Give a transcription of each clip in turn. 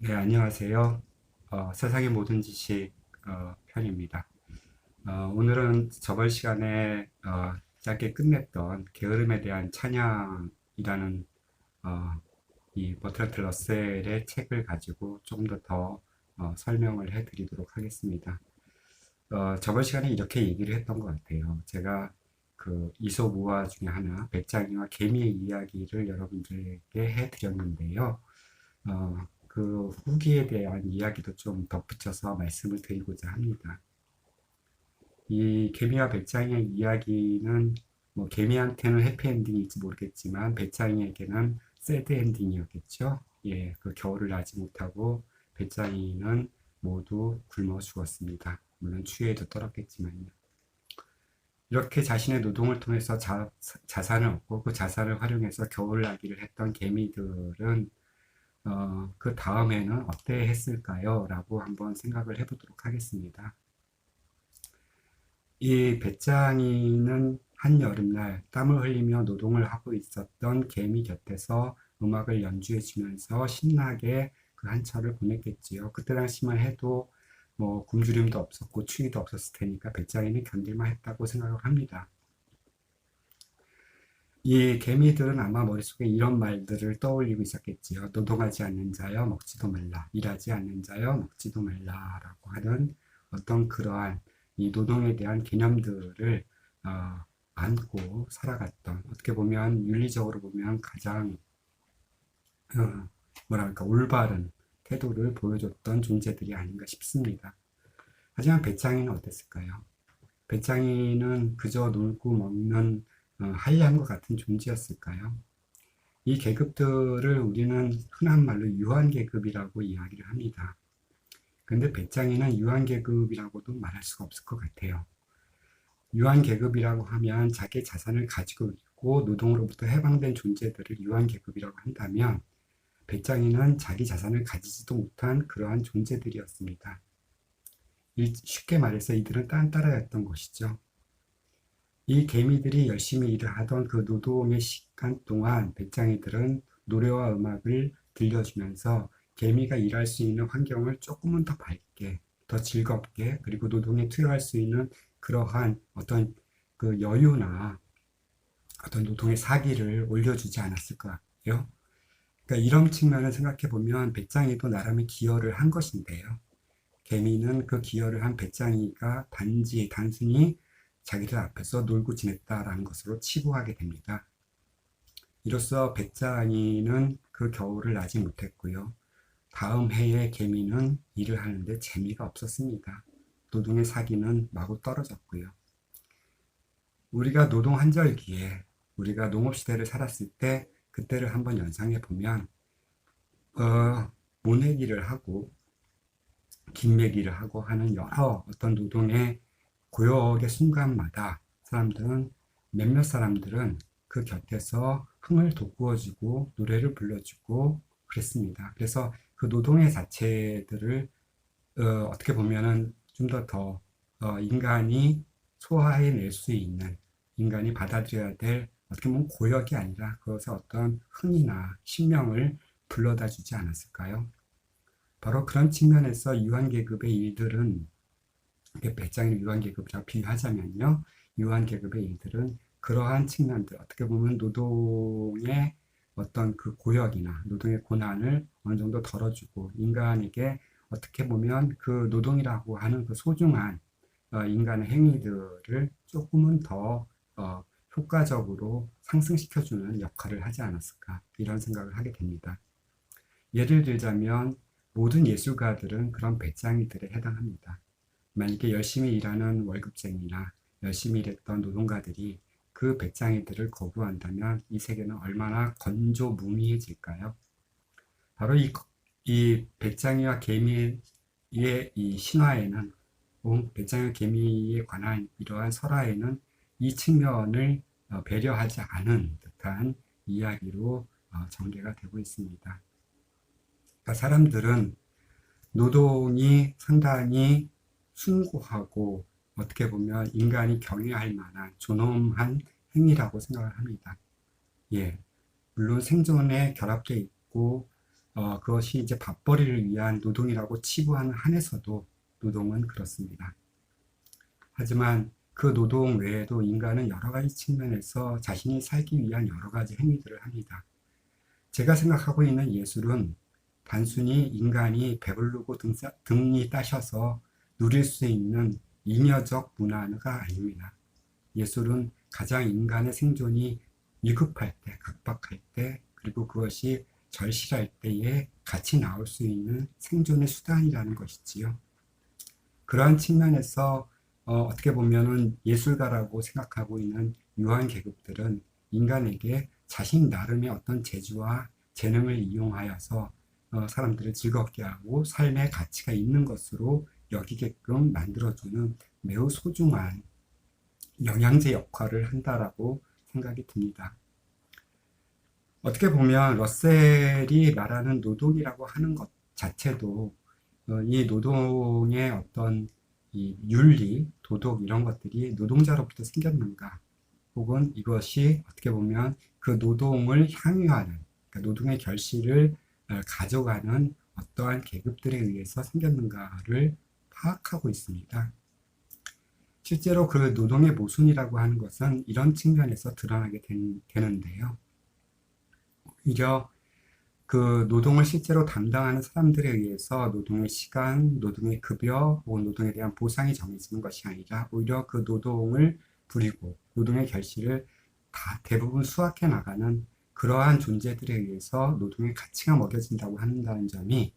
네, 안녕하세요. 세상의 모든 지식 편입니다. 오늘은 저번 시간에 짧게 끝냈던 게으름에 대한 찬양이라는 어, 이 버트라트 러셀의 책을 가지고 조금 더 설명을 해드리도록 하겠습니다. 저번 시간에 이렇게 얘기를 했던 것 같아요. 제가 그 이솝우화 중에 하나, 배짱이와 개미의 이야기를 여러분들에게 해드렸는데요. 그 후기에 대한 이야기도 좀 덧붙여서 말씀을 드리고자 합니다. 이 개미와 배짱이의 이야기는 뭐 개미한테는 해피엔딩일지 모르겠지만 배짱이에게는 새드 엔딩이었겠죠. 예, 그 겨울을 나지 못하고 배짱이는 모두 굶어 죽었습니다. 물론 추위에도 떨었겠지만요. 이렇게 자신의 노동을 통해서 자산을 얻고 그 자산을 활용해서 겨울 나기를 했던 개미들은 그 다음에는 어때 했을까요? 라고 한번 생각을 해보도록 하겠습니다. 이 배짱이는 한여름날 땀을 흘리며 노동을 하고 있었던 개미 곁에서 음악을 연주해 주면서 신나게 그 한철을 보냈겠지요. 그때 당시만 해도 뭐 굶주림도 없었고 추위도 없었을 테니까 배짱이는 견딜만 했다고 생각을 합니다. 이 개미들은 아마 머릿속에 이런 말들을 떠올리고 있었겠지요. 노동하지 않는 자여 먹지도 말라. 일하지 않는 자여 먹지도 말라라고 하는 어떤 그러한 이 노동에 대한 개념들을 어, 안고 살아갔던, 어떻게 보면 윤리적으로 보면 가장 뭐랄까 올바른 태도를 보여줬던 존재들이 아닌가 싶습니다. 하지만 배짱이는 어땠을까요? 배짱이는 그저 놀고 먹는 한량과 같은 존재였을까요? 이 계급들을 우리는 흔한 말로 유한계급이라고 이야기를 합니다. 그런데 배짱이는 유한계급이라고도 말할 수가 없을 것 같아요. 유한계급이라고 하면 자기 자산을 가지고 있고 노동으로부터 해방된 존재들을 유한계급이라고 한다면 배짱이는 자기 자산을 가지지도 못한 그러한 존재들이었습니다. 쉽게 말해서 이들은 딴따라였던 것이죠. 이 개미들이 열심히 일을 하던 그 노동의 시간 동안 배짱이들은 노래와 음악을 들려주면서 개미가 일할 수 있는 환경을 조금은 더 밝게, 더 즐겁게, 그리고 노동에 투여할 수 있는 그러한 어떤 그 여유나 어떤 노동의 사기를 올려주지 않았을까요? 그러니까 이런 측면을 생각해 보면 배짱이도 나름의 기여를 한 것인데요. 개미는 그 기여를 한 배짱이가 단순히 자기들 앞에서 놀고 지냈다라는 것으로 치부하게 됩니다. 이로써 배짱이는 그 겨울을 나지 못했고요. 다음 해에 개미는 일을 하는데 재미가 없었습니다. 노동의 사기는 마구 떨어졌고요. 우리가 노동 한절기에 우리가 농업시대를 살았을 때 그때를 한번 연상해 보면 모내기를 하고 긴매기를 하고 하는 여러 어떤 노동의 고역의 순간마다 몇몇 사람들은 그 곁에서 흥을 돋구어주고 노래를 불러주고 그랬습니다. 그래서 그 노동의 자체들을 어떻게 보면은 좀 더 인간이 소화해낼 수 있는, 인간이 받아들여야 될 어떻게 보면 고역이 아니라 그것의 어떤 흥이나 신명을 불러다 주지 않았을까요? 바로 그런 측면에서 유한계급의 일들은, 배짱이 유한계급이라고 비유하자면요, 유한계급의 일들은 그러한 측면들, 어떻게 보면 노동의 어떤 그 고역이나 노동의 고난을 어느 정도 덜어주고 인간에게 어떻게 보면 그 노동이라고 하는 그 소중한 인간의 행위들을 조금은 더 효과적으로 상승시켜주는 역할을 하지 않았을까, 이런 생각을 하게 됩니다. 예를 들자면 모든 예술가들은 그런 배짱이들에 해당합니다. 만약에 열심히 일하는 월급쟁이나 열심히 일했던 노동가들이 그 배짱이들을 거부한다면 이 세계는 얼마나 건조무미해질까요? 바로 이 배짱이와 개미의 이 신화에는, 배짱이와 개미에 관한 이러한 설화에는 이 측면을 배려하지 않은 듯한 이야기로 전개가 되고 있습니다. 그러니까 사람들은 노동이 상당히 숭고하고 어떻게 보면 인간이 경외할 만한 존엄한 행위라고 생각을 합니다. 예, 물론 생존에 결합되어 있고 그것이 이제 밥벌이를 위한 노동이라고 치부하는 한에서도 노동은 그렇습니다. 하지만 그 노동 외에도 인간은 여러 가지 측면에서 자신이 살기 위한 여러 가지 행위들을 합니다. 제가 생각하고 있는 예술은 단순히 인간이 배부르고 등이 따셔서 누릴 수 있는 잉여적 문화가 아닙니다. 예술은 가장 인간의 생존이 위급할 때, 각박할 때, 그리고 그것이 절실할 때에 같이 나올 수 있는 생존의 수단이라는 것이지요. 그러한 측면에서 어떻게 보면은 예술가라고 생각하고 있는 유한 계급들은 인간에게 자신 나름의 어떤 재주와 재능을 이용하여서 사람들을 즐겁게 하고 삶의 가치가 있는 것으로 여기게끔 만들어주는 매우 소중한 영양제 역할을 한다라고 생각이 듭니다. 어떻게 보면 러셀이 말하는 노동이라고 하는 것 자체도 이 노동의 어떤 이 윤리, 도덕 이런 것들이 노동자로부터 생겼는가, 혹은 이것이 어떻게 보면 그 노동을 향유하는, 그러니까 노동의 결실을 가져가는 어떠한 계급들에 의해서 생겼는가를 파악하고 있습니다. 실제로 그 노동의 모순이라고 하는 것은 이런 측면에서 드러나게 되는데요. 오히려 그 노동을 실제로 담당하는 사람들에 의해서 노동의 시간, 노동의 급여, 혹은 노동에 대한 보상이 정해지는 것이 아니라 오히려 그 노동을 부리고 노동의 결실을 다 대부분 수확해 나가는 그러한 존재들에 의해서 노동의 가치가 먹여진다고 한다는 점이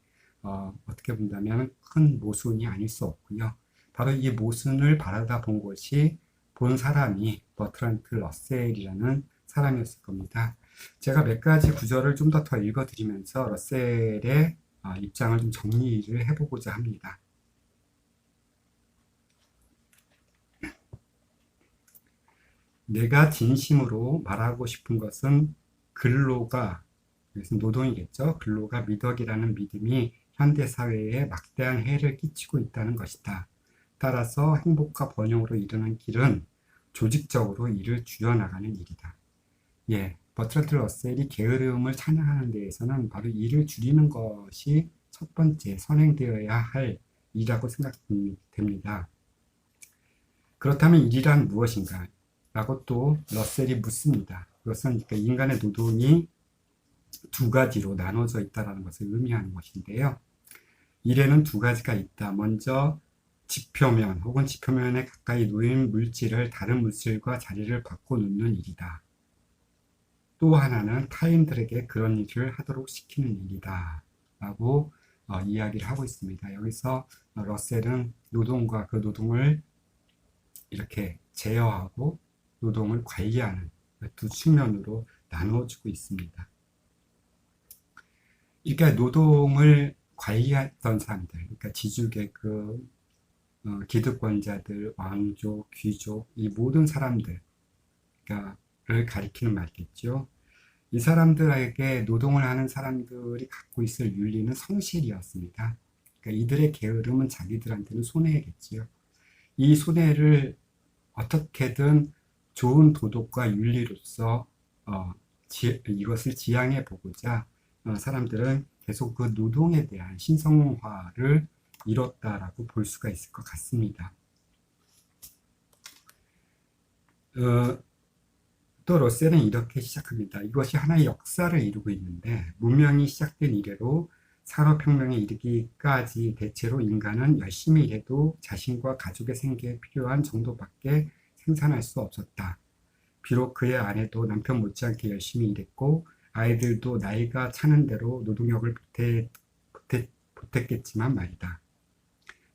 어떻게 본다면 큰 모순이 아닐 수 없고요. 바로 이 모순을 바라다 본 것이 본 사람이 버트란트 러셀이라는 사람이었을 겁니다. 제가 몇 가지 구절을 좀 더 읽어드리면서 러셀의 입장을 좀 정리를 해보고자 합니다. 내가 진심으로 말하고 싶은 것은 근로가, 이것은 노동이겠죠. 근로가 미덕이라는 믿음이 현대사회에 막대한 해를 끼치고 있다는 것이다. 따라서 행복과 번영으로 이르는 길은 조직적으로 이를 줄여나가는 일이다. 예, 버트란트 러셀이 게으름을 찬양하는 데에서는 바로 일을 줄이는 것이 첫 번째 선행되어야 할 일이라고 생각됩니다. 그렇다면 일이란 무엇인가? 라고 또 러셀이 묻습니다. 그것은 그러니까 인간의 노동이 두 가지로 나눠져 있다는 것을 의미하는 것인데요. 일에는 두 가지가 있다. 먼저 지표면 혹은 지표면에 가까이 놓인 물질을 다른 물질과 자리를 바꿔놓는 일이다. 또 하나는 타인들에게 그런 일을 하도록 시키는 일이다 라고 이야기를 하고 있습니다. 여기서 러셀은 노동과 그 노동을 이렇게 제어하고 노동을 관리하는 두 측면으로 나누어주고 있습니다. 그러니까 노동을 관리했던 사람들, 그러니까 지주계급, 기득권자들, 왕족, 귀족, 이 모든 사람들을 가리키는 말이겠죠. 이 사람들에게 노동을 하는 사람들이 갖고 있을 윤리는 성실이었습니다. 그러니까 이들의 게으름은 자기들한테는 손해겠지요. 이 손해를 어떻게든 좋은 도덕과 윤리로서 이것을 지향해 보고자 사람들은 계속 그 노동에 대한 신성화를 이뤘다라고 볼 수가 있을 것 같습니다. 또 러셀은 이렇게 시작합니다. 이것이 하나의 역사를 이루고 있는데 문명이 시작된 이래로 산업혁명에 이르기까지 대체로 인간은 열심히 일해도 자신과 가족의 생계에 필요한 정도밖에 생산할 수 없었다. 비록 그의 아내도 남편 못지않게 열심히 일했고 아이들도 나이가 차는 대로 노동력을 보탰겠지만 말이다.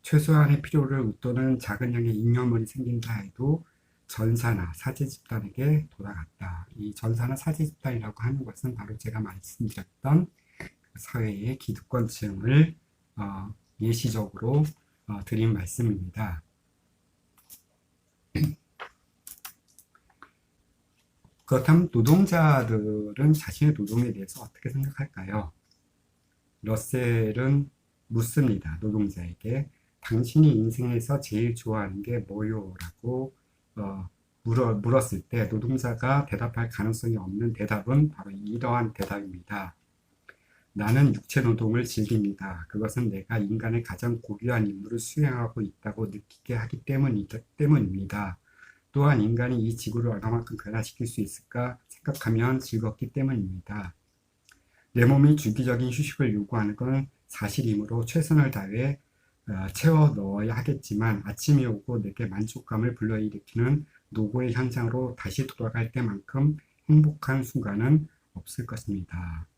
최소한의 필요를 웃도는 작은 양의 잉여물이 생긴다 해도 전사나 사제 집단에게 돌아갔다. 이 전사나 사제 집단이라고 하는 것은 바로 제가 말씀드렸던 사회의 기득권층을 예시적으로 드린 말씀입니다. 그렇다면 노동자들은 자신의 노동에 대해서 어떻게 생각할까요? 러셀은 묻습니다. 노동자에게 당신이 인생에서 제일 좋아하는 게 뭐요? 라고 물었을 때 노동자가 대답할 가능성이 없는 대답은 바로 이러한 대답입니다. 나는 육체 노동을 즐깁니다. 그것은 내가 인간의 가장 고귀한 임무를 수행하고 있다고 느끼게 하기 때문입니다. 또한 인간이 이 지구를 얼마만큼 변화시킬 수 있을까 생각하면 즐겁기 때문입니다. 내 몸이 주기적인 휴식을 요구하는 건 사실이므로 최선을 다해 채워 넣어야 하겠지만 아침이 오고 내게 만족감을 불러일으키는 노고의 현장으로 다시 돌아갈 때만큼 행복한 순간은 없을 것입니다.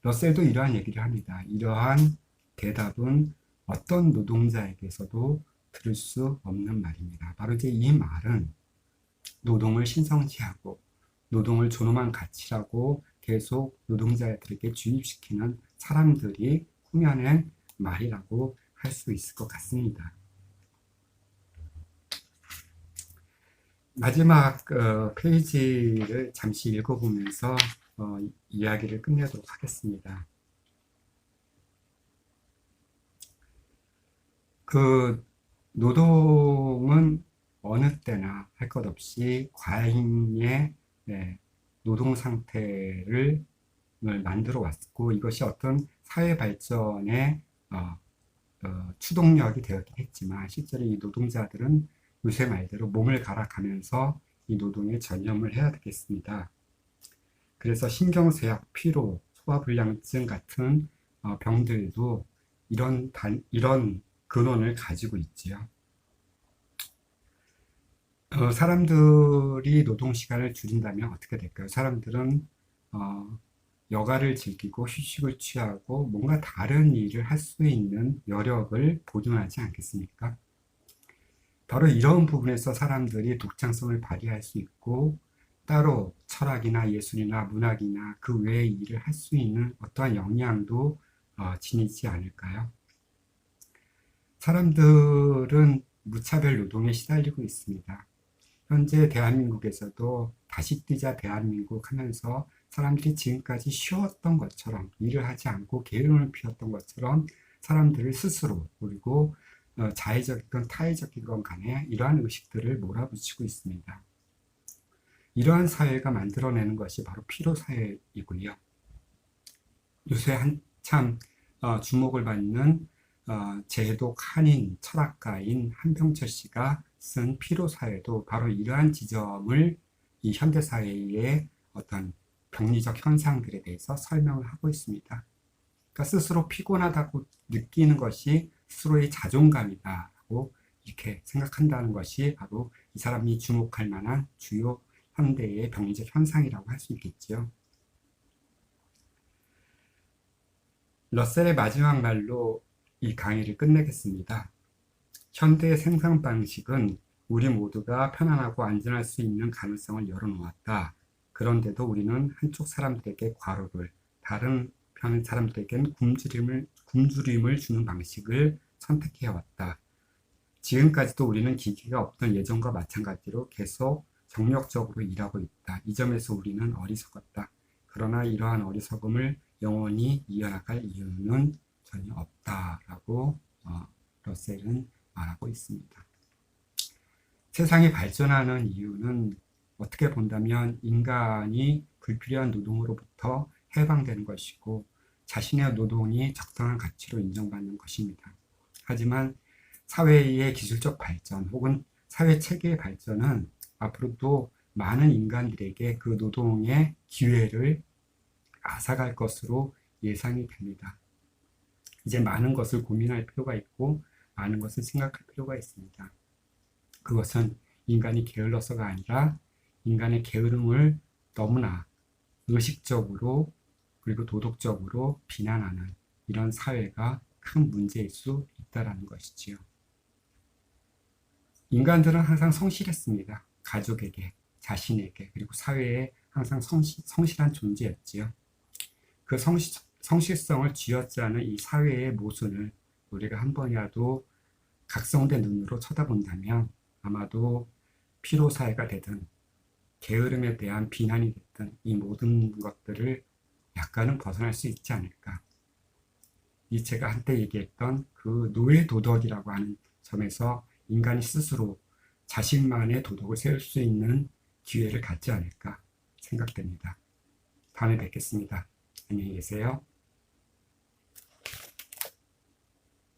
러셀도 이러한 얘기를 합니다. 이러한 대답은 어떤 노동자에게서도 들을 수 없는 말입니다. 바로 이제 이 말은 노동을 신성시하고 노동을 존엄한 가치라고 계속 노동자들에게 주입시키는 사람들이 꾸며낸 말이라고 할 수 있을 것 같습니다. 마지막 페이지를 잠시 읽어보면서 이야기를 끝내도록 하겠습니다. 그 노동은 어느 때나 할 것 없이 과잉의 노동 상태를 만들어 왔고 이것이 어떤 사회 발전의 추동력이 되었긴 했지만 실제로 이 노동자들은 요새 말대로 몸을 갈아가면서 이 노동에 전념을 해야 되겠습니다. 그래서 신경쇠약, 피로, 소화불량증 같은 병들도 이런 근원을 가지고 있지요. 사람들이 노동시간을 줄인다면 어떻게 될까요? 사람들은 여가를 즐기고 휴식을 취하고 뭔가 다른 일을 할 수 있는 여력을 보존하지 않겠습니까? 바로 이런 부분에서 사람들이 독창성을 발휘할 수 있고 따로 철학이나 예술이나 문학이나 그 외의 일을 할 수 있는 어떠한 역량도 지니지 않을까요? 사람들은 무차별 노동에 시달리고 있습니다. 현재 대한민국에서도 다시 뛰자 대한민국 하면서 사람들이 지금까지 쉬었던 것처럼 일을 하지 않고 게으름을 피웠던 것처럼 사람들을 스스로 그리고 자의적이건 타의적이건 간에 이러한 의식들을 몰아붙이고 있습니다. 이러한 사회가 만들어내는 것이 바로 피로사회이고요. 요새 한참 주목을 받는 제독 한인 철학가인 한병철 씨가 쓴 피로사회도 바로 이러한 지점을 이 현대사회의 어떤 병리적 현상들에 대해서 설명을 하고 있습니다. 그러니까 스스로 피곤하다고 느끼는 것이 스스로의 자존감이다라고 이렇게 생각한다는 것이 바로 이 사람이 주목할 만한 주요 현대의 병리적 현상이라고 할 수 있겠지요. 러셀의 마지막 말로 이 강의를 끝내겠습니다. 현대의 생산 방식은 우리 모두가 편안하고 안전할 수 있는 가능성을 열어놓았다. 그런데도 우리는 한쪽 사람들에게 과로를, 다른 편 사람들에게는 굶주림을 주는 방식을 선택해왔다. 지금까지도 우리는 기계가 없던 예전과 마찬가지로 계속 정력적으로 일하고 있다. 이 점에서 우리는 어리석었다. 그러나 이러한 어리석음을 영원히 이어나갈 이유는 전혀 없다라고 러셀은 말하고 있습니다. 세상이 발전하는 이유는 어떻게 본다면 인간이 불필요한 노동으로부터 해방되는 것이고 자신의 노동이 적당한 가치로 인정받는 것입니다. 하지만 사회의 기술적 발전 혹은 사회 체계의 발전은 앞으로도 많은 인간들에게 그 노동의 기회를 앗아갈 것으로 예상이 됩니다. 이제 많은 것을 고민할 필요가 있고 많은 것을 생각할 필요가 있습니다. 그것은 인간이 게을러서가 아니라 인간의 게으름을 너무나 의식적으로 그리고 도덕적으로 비난하는 이런 사회가 큰 문제일 수 있다는 것이지요. 인간들은 항상 성실했습니다. 가족에게, 자신에게, 그리고 사회에 항상 성실한 존재였지요. 그 성실성을 쥐어짜는 이 사회의 모순을 우리가 한 번이라도 각성된 눈으로 쳐다본다면 아마도 피로사회가 되든 게으름에 대한 비난이 됐든 이 모든 것들을 약간은 벗어날 수 있지 않을까. 제가 한때 얘기했던 그 노예 도덕이라고 하는 점에서 인간이 스스로 자신만의 도덕을 세울 수 있는 기회를 갖지 않을까 생각됩니다. 다음에 뵙겠습니다. 안녕히 계세요.